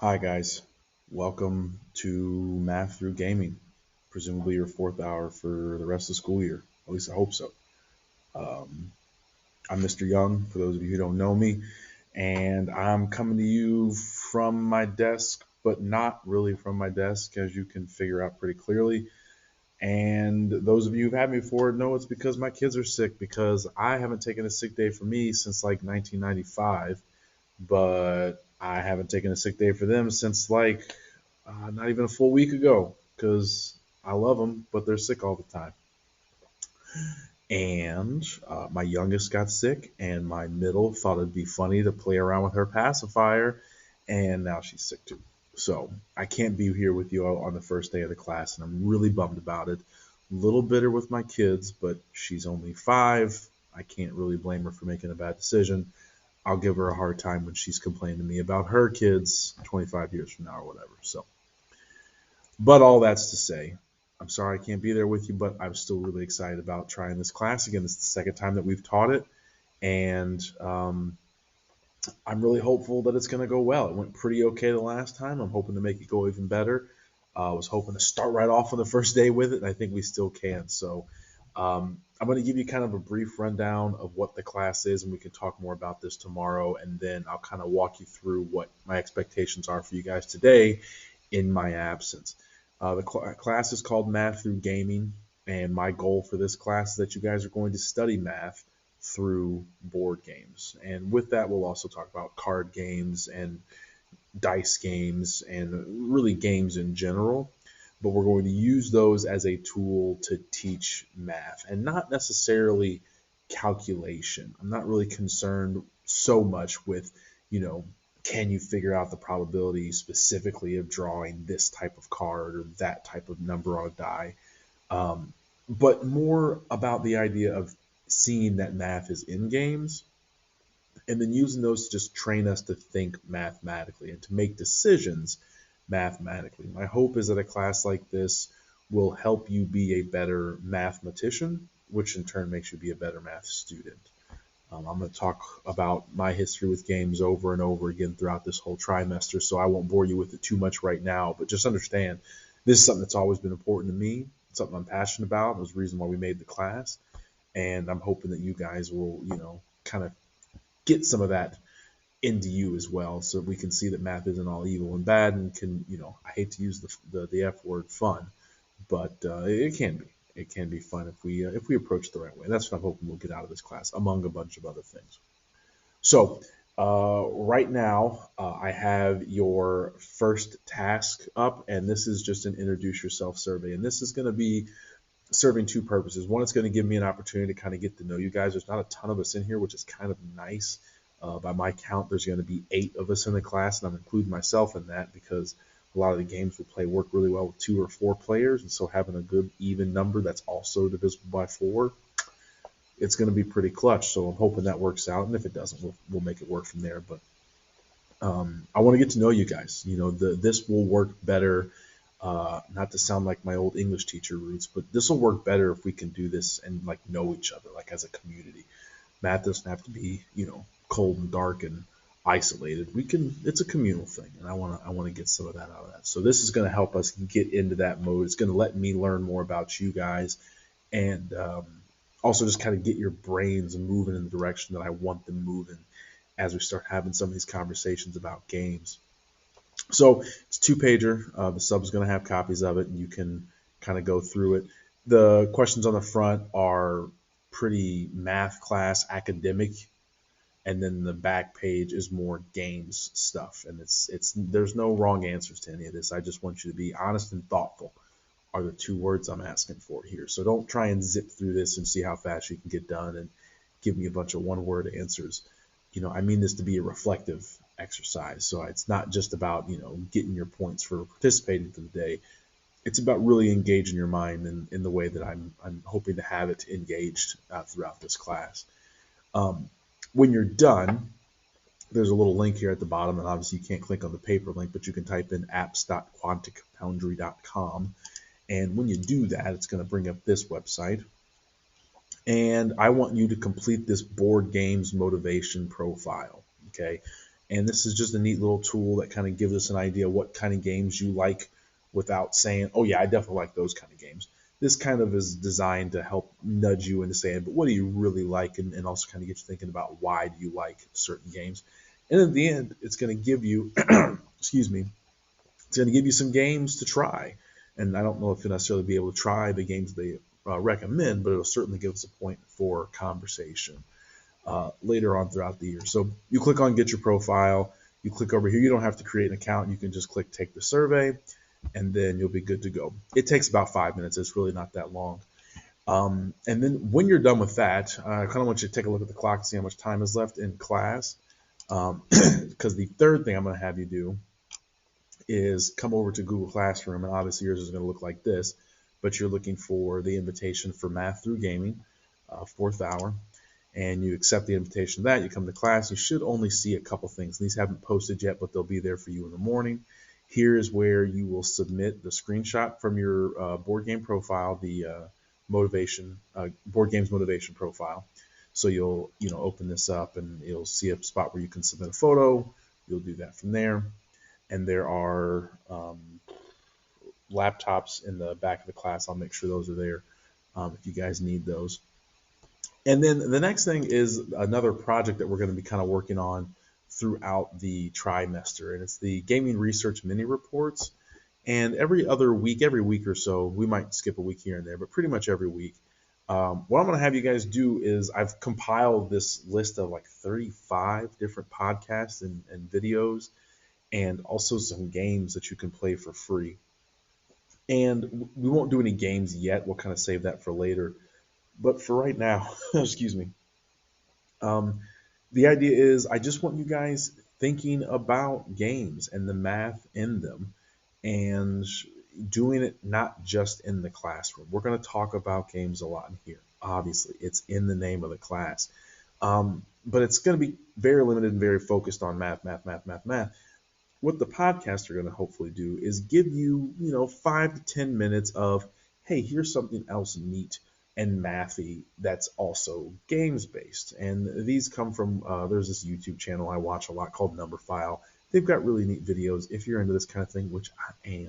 Hi guys, welcome to Math Through Gaming, presumably your fourth hour for the rest of the school year. At least I hope so. Um, I'm Mr. Young, for those of you who don't know me, and I'm coming to you from my desk, but not really from my desk, as you can figure out pretty clearly. And those of you who've had me before know it's because my kids are sick, because I haven't taken a sick day for me since like 1995, but I haven't taken a sick day for them since like not even a full week ago because I love them, but they're sick all the time. And my youngest got sick, and my middle thought it'd be funny to play around with her pacifier, and now she's sick too. So I can't be here with you all on the first day of the class, and I'm really bummed about it. A little bitter with my kids, but she's only 5. I can't really blame her for making a bad decision. I'll give her a hard time when she's complaining to me about her kids 25 years from now or whatever. So, but all that's to say, I'm sorry I can't be there with you, but I'm still really excited about trying this class again. This is the second time that we've taught it, and I'm really hopeful that it's going to go well. It went pretty okay the last time. I'm hoping to make it go even better. I was hoping to start right off on the first day with it, and I think we still can. So I'm going to give you kind of a brief rundown of what the class is, and we can talk more about this tomorrow. And then I'll kind of walk you through what my expectations are for you guys today in my absence. The class is called Math Through Gaming, and my goal for this class is that you guys are going to study math through board games. And with that, we'll also talk about card games and dice games and really games in general. But we're going to use those as a tool to teach math and not necessarily calculation. I'm not really concerned so much with, can you figure out the probability specifically of drawing this type of card or that type of number on a die, but more about the idea of seeing that math is in games and then using those to just train us to think mathematically and to make decisions mathematically. My hope is that a class like this will help you be a better mathematician, which in turn makes you be a better math student. I'm going to talk about my history with games over and over again throughout this whole trimester, so I won't bore you with it too much right now, but just understand this is something that's always been important to me, something I'm passionate about. It was the reason why we made the class, and I'm hoping that you guys will, kind of get some of that into you as well, so we can see that math isn't all evil and bad, and can, I hate to use the F word, fun, but it can be. It can be fun if we approach it the right way. That's what I'm hoping we'll get out of this class, among a bunch of other things. So right now, I have your first task up, and this is just an introduce yourself survey, and this is going to be serving two purposes. One, it's going to give me an opportunity to kind of get to know you guys. There's not a ton of us in here, which is kind of nice. By my count, there's going to be 8 of us in the class, and I'm including myself in that because a lot of the games we play work really well with 2 or 4 players, and so having a good even number that's also divisible by 4, it's going to be pretty clutch. So I'm hoping that works out, and if it doesn't, we'll make it work from there. But I want to get to know you guys. This will work better. Not to sound like my old English teacher roots, but this will work better if we can do this and like know each other, like as a community. Math doesn't have to be, cold and dark and isolated. We can. It's a communal thing, and I want to get some of that out of that. So this is going to help us get into that mode. It's going to let me learn more about you guys, and also just kind of get your brains moving in the direction that I want them moving as we start having some of these conversations about games. So it's a 2-pager. The sub is going to have copies of it, and you can kind of go through it. The questions on the front are pretty math class academic, and then the back page is more games stuff. And it's there's no wrong answers to any of this. I just want you to be honest and thoughtful. Are the 2 words I'm asking for here. So don't try and zip through this and see how fast you can get done and give me a bunch of one-word answers. I mean this to be a reflective exercise. So it's not just about, getting your points for participating for the day. It's about really engaging your mind in the way that I'm hoping to have it engaged throughout this class. When you're done, there's a little link here at the bottom, and obviously you can't click on the paper link, but you can type in apps.quanticfoundry.com. And when you do that, it's going to bring up this website. And I want you to complete this board games motivation profile. Okay. And this is just a neat little tool that kind of gives us an idea what kind of games you like without saying, oh, yeah, I definitely like those kind of games. This kind of is designed to help nudge you into saying, but what do you really like? And also kind of get you thinking about why do you like certain games. And at the end, it's going to give you, excuse me, it's going to give you some games to try. And I don't know if you'll necessarily be able to try the games they recommend, but it'll certainly give us a point for conversation later on throughout the year. So you click on Get Your Profile. You click over here. You don't have to create an account. You can just click Take the Survey, and then you'll be good to go. It takes about 5 minutes. It's really not that long. And then when you're done with that, I kind of want you to take a look at the clock and see how much time is left in class. Because the third thing I'm going to have you do is come over to Google Classroom, and obviously yours is going to look like this, but you're looking for the invitation for Math Through Gaming, 4th hour, and you accept the invitation to that. You come to class. You should only see a couple things. These haven't posted yet, but they'll be there for you in the morning. Here is where you will submit the screenshot from your board game profile, the board games motivation profile. So you'll open this up, and you'll see a spot where you can submit a photo. You'll do that from there. And there are laptops in the back of the class. I'll make sure those are there if you guys need those. And then the next thing is another project that we're going to be kind of working on throughout the trimester, and it's the gaming research mini reports. And every week or so, we might skip a week here and there, but pretty much every week, what I'm going to have you guys do is I've compiled this list of like 35 different podcasts and videos, and also some games that you can play for free. And we won't do any games yet. We'll kind of save that for later. But for right now, excuse me, the idea is I just want you guys thinking about games and the math in them, and doing it not just in the classroom. We're going to talk about games a lot in here. Obviously, it's in the name of the class. But it's going to be very limited and very focused on math. What the podcasts are going to hopefully do is give you, 5 to 10 minutes of, hey, here's something else neat and mathy that's also games based. And these come from, there's this YouTube channel I watch a lot called Number File. They've got really neat videos if you're into this kind of thing, which I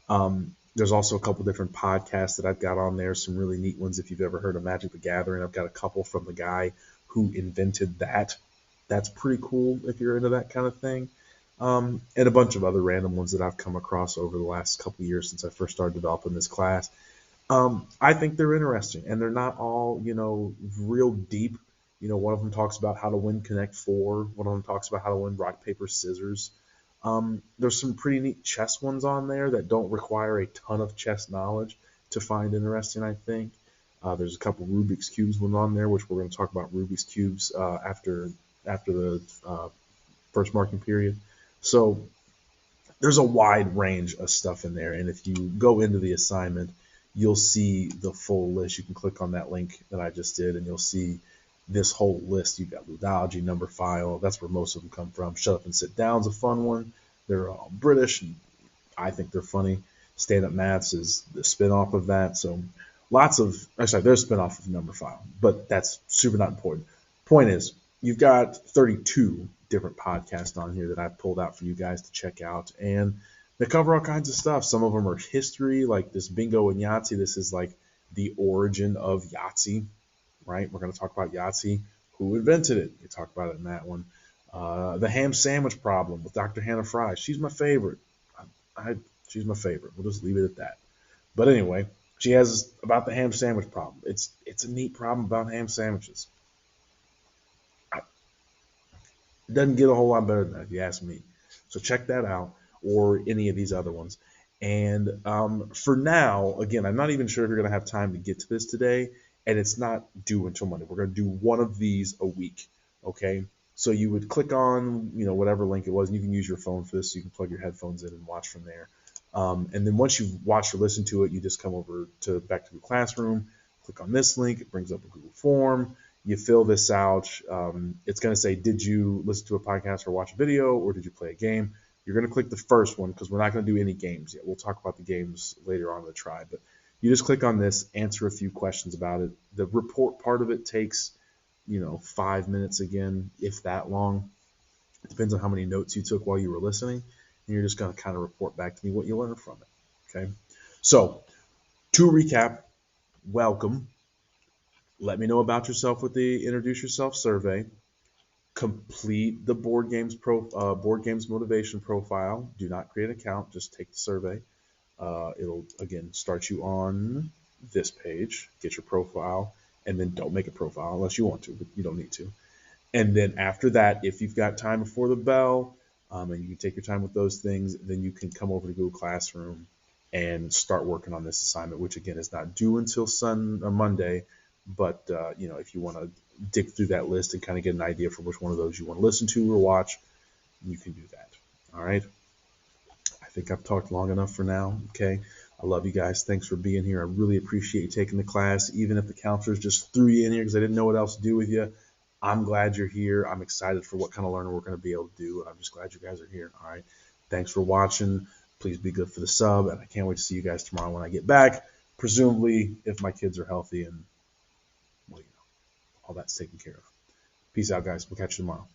am. There's also a couple different podcasts that I've got on there, some really neat ones. If you've ever heard of Magic the Gathering, I've got a couple from the guy who invented that. That's pretty cool if you're into that kind of thing. And a bunch of other random ones that I've come across over the last couple of years since I first started developing this class. I think they're interesting, and they're not all, real deep. One of them talks about how to win Connect 4. One of them talks about how to win Rock, Paper, Scissors. There's some pretty neat chess ones on there that don't require a ton of chess knowledge to find interesting, I think. There's a couple Rubik's Cubes one on there, which we're going to talk about Rubik's Cubes after the first marking period. So there's a wide range of stuff in there, and if you go into the assignment, you'll see the full list. You can click on that link that I just did, and you'll see this whole list. You've got Ludology, Number File. That's where most of them come from. Shut Up and Sit Down's a fun one. They're all British, and I think they're funny. Stand Up Maths is the spinoff of that. So they're a spinoff of Number File, but that's super not important. Point is, you've got 32 different podcasts on here that I've pulled out for you guys to check out, and they cover all kinds of stuff. Some of them are history, like this Bingo and Yahtzee. This is like the origin of Yahtzee, right? We're going to talk about Yahtzee. Who invented it? We talk about it in that one. The ham sandwich problem with Dr. Hannah Fry. She's my favorite. She's my favorite. We'll just leave it at that. But anyway, she has about the ham sandwich problem. It's a neat problem about ham sandwiches. It doesn't get a whole lot better than that, if you ask me. So check that out, or any of these other ones. And for now, again, I'm not even sure if you're going to have time to get to this today, and it's not due until Monday. We're going to do one of these a week, okay? So you would click on, whatever link it was, and you can use your phone for this, so you can plug your headphones in and watch from there. And then once you've watched or listened to it, you just come over back to the classroom, click on this link. It brings up a Google form. You fill this out. It's going to say, did you listen to a podcast or watch a video, or did you play a game? You're going to click the first one because we're not going to do any games yet. We'll talk about the games later on in the try. But you just click on this, answer a few questions about it. The report part of it takes, 5 minutes again, if that long. It depends on how many notes you took while you were listening, and you're just going to kind of report back to me what you learned from it. Okay. So to recap, welcome. Let me know about yourself with the introduce yourself survey. Complete the board games motivation profile. Do not create an account. Just take the survey. It'll again start you on this page. Get your profile, and then don't make a profile unless you want to, but you don't need to. And then after that, if you've got time before the bell, and you can take your time with those things, then you can come over to Google Classroom and start working on this assignment, which again is not due until Monday. But if you want to dig through that list and kind of get an idea for which one of those you want to listen to or watch, you can do that. All right. I think I've talked long enough for now. Okay. I love you guys. Thanks for being here. I really appreciate you taking the class, even if the counselors just threw you in here because I didn't know what else to do with you. I'm glad you're here. I'm excited for what kind of learning we're going to be able to do. And I'm just glad you guys are here. All right. Thanks for watching. Please be good for the sub. And I can't wait to see you guys tomorrow when I get back. Presumably, if my kids are healthy and, well, all that's taken care of. Peace out, guys. We'll catch you tomorrow.